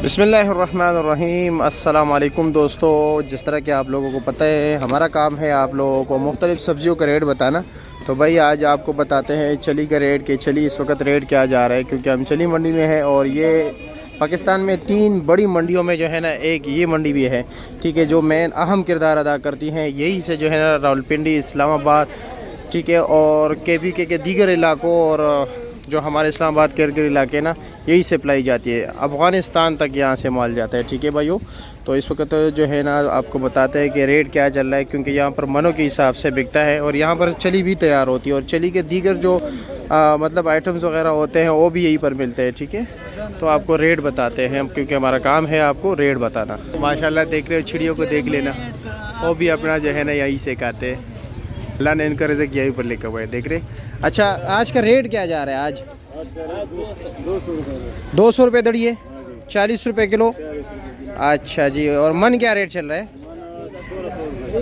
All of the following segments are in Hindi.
बिस्मिल्लाहिर्रहमानिर्रहीम। अस्सलाम वालेकुम दोस्तों, जिस तरह कि आप लोगों को पता है हमारा काम है आप लोगों को मुख्तलिफ़ सब्ज़ियों का रेट बताना। तो भाई आज आपको बताते हैं चली का रेट कि चली इस वक्त रेट क्या जा रहा है, क्योंकि हम चली मंडी में है और ये पाकिस्तान में 3 बड़ी मंडियों में जो है ना एक ये मंडी भी है, ठीक है, जो मेन अहम किरदार अदा करती हैं। यही से जो है ना रावलपिंडी, इस्लामाबाद, ठीक है, और KPK के दीगर इलाकों और जो हमारे इस्लामाबाद के इर्द इलाके ना यही सप्लाई जाती है, अफ़गानिस्तान तक यहाँ से माल जाता है, ठीक है भाइयों। तो इस वक्त जो है ना आपको बताते हैं कि रेट क्या चल रहा है, क्योंकि यहाँ पर मनों के हिसाब से बिकता है और यहाँ पर चली भी तैयार होती है और चली के दीगर जो मतलब आइटम्स वगैरह होते हैं वो भी यहीं पर मिलते हैं, ठीक है। तो आपको रेट बताते हैं हम, क्योंकि हमारा काम है आपको रेट बताना। माशाल्लाह देख रहे हो, चिड़ियों को देख लेना, वो भी अपना जो है ना यहीं से खाते हैं। अल्लाह ने इनका रिज़्क़ यहीं पर लिखा हुआ है, देख रहे। अच्छा, आज का रेट क्या जा रहा है? आज 200 रुपये दड़ी है, 40 रुपये किलो। अच्छा जी, और मन क्या रेट चल रहा है?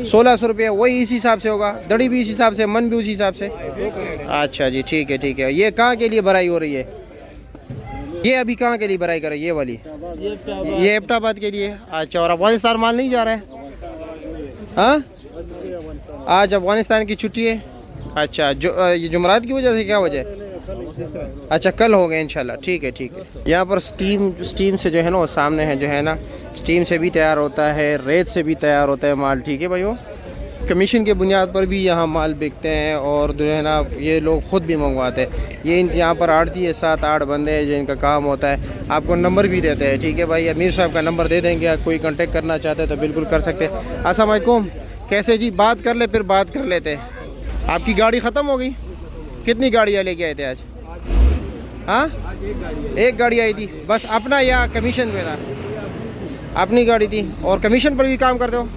1600 रुपये। वही इसी हिसाब से होगा, दड़ी भी इसी हिसाब से, मन भी उसी हिसाब से। अच्छा जी, ठीक है ठीक है। ये कहाँ के लिए भराई हो रही है? ये अभी कहाँ के लिए भराई कर रही है? ये वाली ये एबटाबाद के लिए। अच्छा, और अफगानिस्तान माल नहीं जा रहा है? हाँ, आज अफगानिस्तान की छुट्टी है। अच्छा, जो ये जुमरात की वजह से, क्या वजह? अच्छा, कल हो गए इंशाल्लाह, ठीक है ठीक है। यहाँ पर स्टीम से जो है ना वो सामने है, जो है ना स्टीम से भी तैयार होता है, रेत से भी तैयार होता है माल, ठीक है भाइयों। कमीशन के बुनियाद पर भी यहाँ माल बिकते हैं और जो है ना ये लोग ख़ुद भी मंगवाते हैं। ये यहाँ पर आड़ती है, 7-8 बंदे हैं जिनका काम होता है। आपको नंबर भी देते हैं, ठीक है भाई। अमीर साहब का नंबर दे देंगे, कोई कांटेक्ट करना चाहते हैं तो बिल्कुल कर सकते हैं। अस्सलाम वालेकुम, कैसे जी? बात कर ले, फिर बात कर लेते हैं। आपकी गाड़ी ख़त्म हो गई? कितनी गाड़ियाँ लेके आए थे आज? हाँ, एक गाड़ी आई थी बस। अपना या कमीशन पे था? अपनी गाड़ी थी। और कमीशन पर भी काम करते हो?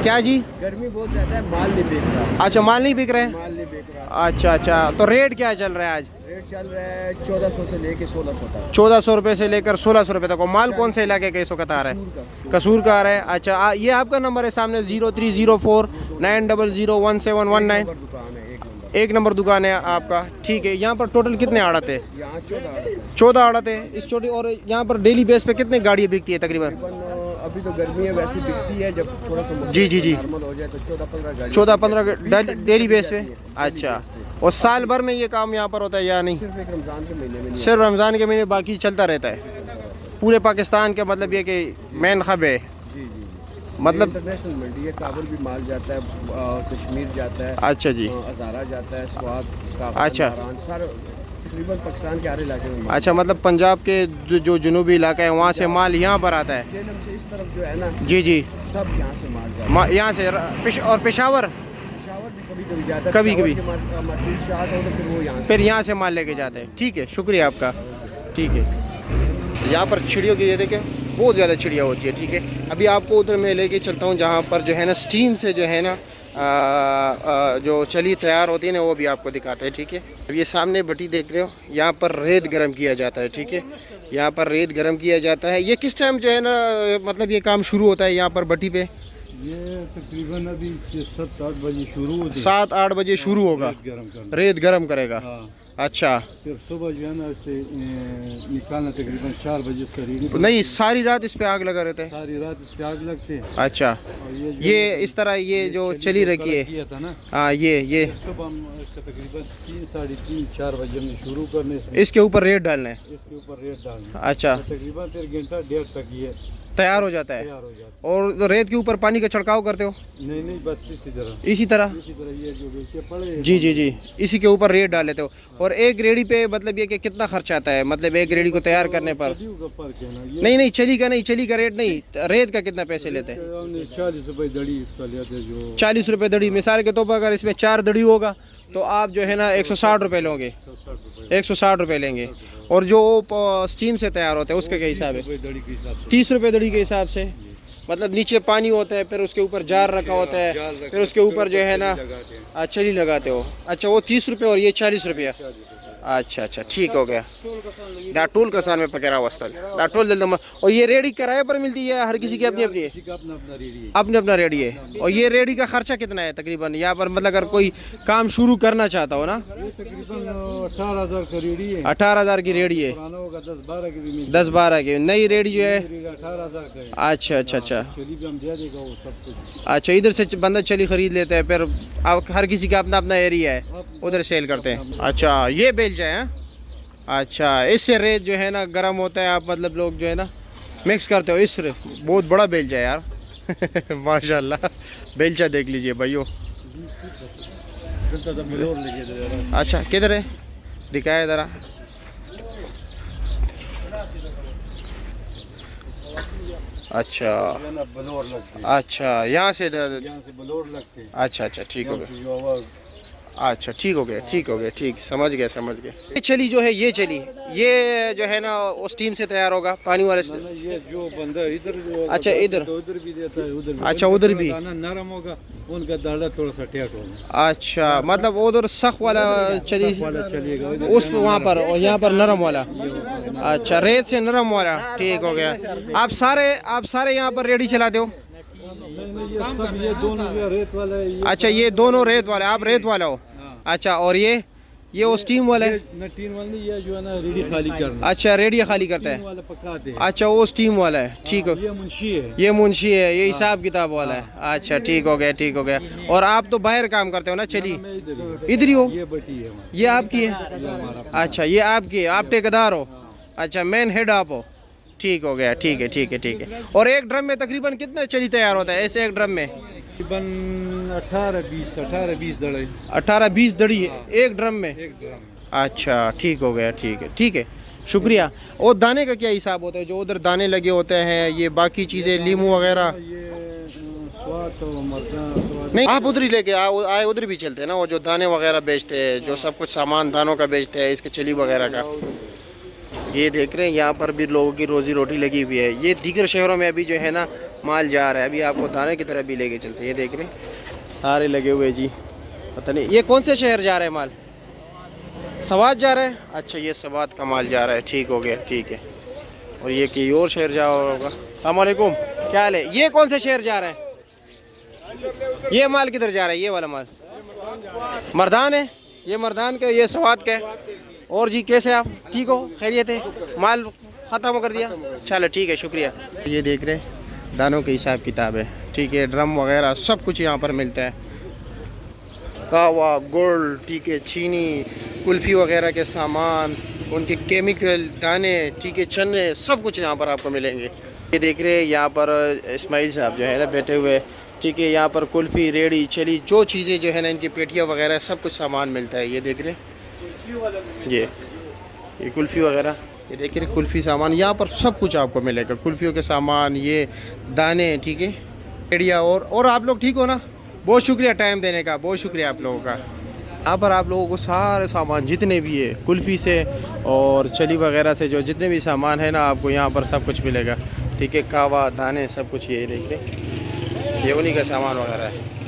क्या जी? गर्मी बहुत ज़्यादा है, माल नहीं बिक रहा। अच्छा, माल नहीं बिक रहे? माल नहीं बिक रहा। अच्छा अच्छा, तो रेट क्या चल रहा है आज? रेट चल रहा है 1400 से लेके 1600 तक। 1400 रुपये से लेकर 1600 रुपये तक। माल कौन से इलाके का इस वक्त आ रहा है? कसूर का आ रहा है। अच्छा, ये आपका नंबर है सामने 0304 9001719। दुकान है, एक नंबर दुकान है आपका, ठीक है। यहाँ पर टोटल कितने आड़त है? यहाँ 14 आड़त है इस छोटी। और यहाँ पर डेली बेस पे कितने गाड़ियाँ बिकती है तकरीबन? अभी तो गर्मी है, वैसे बिकती है। जब थोड़ा सा जी जी जी नॉर्मल हो जाए तो 14-15 गाड़ी, 14-15 डेली बेस पे। अच्छा, और साल भर में ये काम यहाँ पर होता है या नहीं? सिर्फ एक रमज़ान के महीने में। सिर्फ रमज़ान के महीने, बाकी चलता रहता है पूरे पाकिस्तान का? मतलब ये कि मेन हब है, जी जी, मतलब इंटरनेशनल मंडी है। काबुल भी माल जाता है, कश्मीर जाता है। अच्छा जी, हज़ारा जाता है, स्वाद, अच्छा, सारे तकरीबन पाकिस्तान के हर इलाके में। अच्छा, मतलब पंजाब के जो जुनूबी इलाका है वहाँ से माल यहाँ पर आता है? जेलम से इस तरफ जो है ना, जी जी, सब यहाँ से माल जाता है। यहाँ से। और पेशावर भी कभी जाता है, कभी कभी मटेरियल शार्ट हो तो फिर वो यहाँ से माल लेके जाते हैं, ठीक है। शुक्रिया आपका, ठीक है। यहाँ पर चिड़ियों की ये देखें, बहुत ज़्यादा चिड़िया होती है, ठीक है। अभी आपको उधर मैं लेके चलता हूँ जहाँ पर जो है ना स्टीम से जो है ना जो चली तैयार होती है ना, वो भी आपको दिखाते हैं, ठीक है। अब ये सामने भट्टी देख रहे हो, यहाँ पर रेत गर्म किया जाता है, ठीक है। यहाँ पर रेत गर्म किया जाता है। ये किस टाइम जो है ना मतलब ये काम शुरू होता है यहाँ पर भट्टी पे? ये तकरीबन अभी 7-8 बजे शुरू, 7-8 बजे शुरू होगा, रेत गर्म करेगा। अच्छा, फिर सुबह जो है ना इसे निकालना तकरीबन 4 बजे इसका रेडी। नहीं, सारी रात इस पे आग लगा रहता है? सारी रात इस पे आग लगते हैं। अच्छा, ये इस तरह ये जो चली रखी है, किया था ना। हाँ, ये सुबह हम इसका तकरीबन 3-3:30-4 बजे हमने शुरू करने। इसके ऊपर रेत डालना है? इसके ऊपर रेत डालना। अच्छा, तकरीबन 1 घंटा 1.5 तक ये तैयार हो जाता है? तैयार हो जाता और तो रेत के ऊपर पानी का छिड़काव करते हो? नहीं, बस इसी तरह ये जो बेचे पड़े। जी जी जी, इसी के ऊपर रेत डाल लेते हो। और एक रेडी पे मतलब ये कि कितना खर्चा आता है, मतलब एक रेडी को तैयार करने पर? नहीं, चली का रेट नहीं, रेत का कितना पैसे लेते हैं? 40 रुपये दड़ी इसका लेते हैं। जो 40 रुपये दड़ी। मिसाल के तौर पर अगर इसमें 4 दड़ी होगा तो आप जो है ना 160 रुपये लोगे, 160 रुपये लेंगे। और जो स्टीम से तैयार होता है उसका क्या हिसाब है? 30 रुपये दड़ी के हिसाब से। मतलब नीचे पानी होता है, फिर उसके ऊपर जार रखा होता है, फिर उसके ऊपर जो है ना चली लगाते हो। अच्छा, वो 30 रुपये और ये 40 रुपया। अच्छा अच्छा ठीक हो गया। दाटूल कसान में पकड़ा वस्तल दाटूल जल्द। और ये रेडी किराए पर मिलती है, हर किसी की अपनी अपनी है, किसी का अपना अपना रेडी है। अपने अपना रेडी है। और ये रेडी का खर्चा कितना है तकरीबन यहाँ पर, मतलब अगर कोई काम शुरू करना चाहता हो ना? ये तकरीबन 18,000 का रेडी है। 18,000 की रेडी है। पुराना होगा 10-12 की भी मिलती 10-12 की। नई रेडी जो है है। 18,000 का है। अच्छा अच्छा अच्छा चली भी हम दे देगा वो सब कुछ। अच्छा, इधर से बंदा चली खरीद लेते हैं, फिर अब हर किसी का अपना अपना एरिया है, उधर सेल करते हैं। अच्छा ये बेलचा है। अच्छा, इससे रेत जो है ना गर्म होता है, आप मतलब लोग जो है ना मिक्स करते हो। इस बहुत बड़ा बेलचा है यार माशाल्लाह। बेलचा देख लीजिए भाइयों। अच्छा किधर है, दिखाए ज़रा। अच्छा बलोर लगते हैं। अच्छा, यहाँ से यहाँ से बलोर लगते हैं। अच्छा अच्छा ठीक हो गया। जो आवाज अच्छा ठीक हो गया ठीक हो गया ठीक, समझ गया समझ गया। ये चली जो है, ये चली ये जो है ना उस टीम से तैयार होगा पानी वाले से। ये जो बंदा इधर जो अच्छा इधर, तो उधर भी देता है, उधर भी। अच्छा उधर भी। दाना नरम होगा, उनका दाना थोड़ा सा टेट होगा। अच्छा मतलब उधर सख्त वाला चली वाला चलेगा उस वहाँ पर, और यहाँ पर नरम वाला। अच्छा रेत से नरम वाला, ठीक हो गया। आप सारे यहाँ पर रेडी चलाते हो? नहीं, ये सब ये दोनों ये रेत वाला है, ये अच्छा ये दोनों रेत वाले, आप रेत वाला हो? अच्छा, और ये उस टीम वाला है? न टीन वाला नहीं, ये जो है ना रेडी खाली करना। अच्छा रेडी खाली करता टीन है। वाला पकाते हैं। अच्छा वो उस टीम वाला है, ठीक हो। ये मुंशी है। ये मुंशी है, ये हिसाब किताब वाला है। अच्छा ठीक हो गया ठीक हो गया। और आप तो बाहर काम करते हो ना? चलिए मैं इधर ही हूँ। इधर ही हो? ये बटी है हमारी। ये आपकी है? अच्छा ये आपकी है, आप ठेकेदार हो? अच्छा मेन हेड आप हो, ठीक हो गया ठीक है ठीक है ठीक है। और एक ड्रम में तकरीबन कितना चली तैयार होता है ऐसे एक ड्रम में? तकरीबन 18-20 दड़े। 18-20 दड़ी एक ड्रम में? एक ड्रम। अच्छा ठीक हो गया ठीक है शुक्रिया। और दाने का क्या हिसाब होता है, जो उधर दाने लगे होते हैं, ये बाकी चीज़ें लीमू वगैरह? ये स्वाद तो मर्चा स्वाद। नहीं आप उधर ही लेके आए, उधर भी चलते हैं ना, वो जो दाने वगैरह बेचते हैं, जो सब कुछ सामान दानों का बेचते हैं, इसके चली वगैरह का। ये देख रहे हैं यहाँ पर भी लोगों की रोजी रोटी लगी हुई है। ये दीगर शहरों में अभी जो है ना माल जा रहा है, अभी आपको दाने की तरफ भी लेके चलते हैं। ये देख रहे हैं सारे लगे हुए जी। पता नहीं ये कौन से शहर जा रहा है माल? सवात जा रहा है। अच्छा ये सवात का माल जा रहा है, ठीक हो गया ठीक है। और ये कहीं और शहर जा होगा। अस्सलाम वालेकुम, क्या हाल है? ये कौन से शहर जा रहा है? ये माल किधर जा रहा है? ये वाला माल मर्दान है, ये मर्दान का, ये सवात का है। और जी कैसे आप, ठीक हो, खैरियत है? माल ख़त्म कर दिया, चलो ठीक है शुक्रिया। ये देख रहे हैं दानों के हिसाब किताब है, ठीक है। ड्रम वगैरह सब कुछ यहाँ पर मिलता है। कावा गुड़, ठीक है, चीनी, कुल्फ़ी वगैरह के सामान, उनके केमिकल दाने, ठीक है, चने, सब कुछ यहाँ पर आपको मिलेंगे। ये देख रहे हैं यहाँ पर इस्माइल साहब जो है ना बैठे हुए, ठीक है। यहाँ पर कुल्फ़ी रेड़ी चली जो चीज़ें जो है ना इनकी पेटियाँ वगैरह सब कुछ सामान मिलता है। ये देख रहे हैं ये कुल्फ़ी वगैरह, ये देख रहे कुल्फ़ी सामान यहाँ पर सब कुछ आपको मिलेगा। कुल्फ़ियों के सामान, ये दाने, ठीक है, रेडिया। और आप लोग ठीक हो ना? बहुत शुक्रिया टाइम देने का, बहुत शुक्रिया आप लोगों का। यहाँ पर आप लोगों को सारे सामान जितने भी है कुल्फ़ी से और चली वगैरह से जो जितने भी सामान है ना आपको यहाँ पर सब कुछ मिलेगा, ठीक है। कावा दाने सब कुछ ये देख रहे, ये उन्हीं का सामान वगैरह है।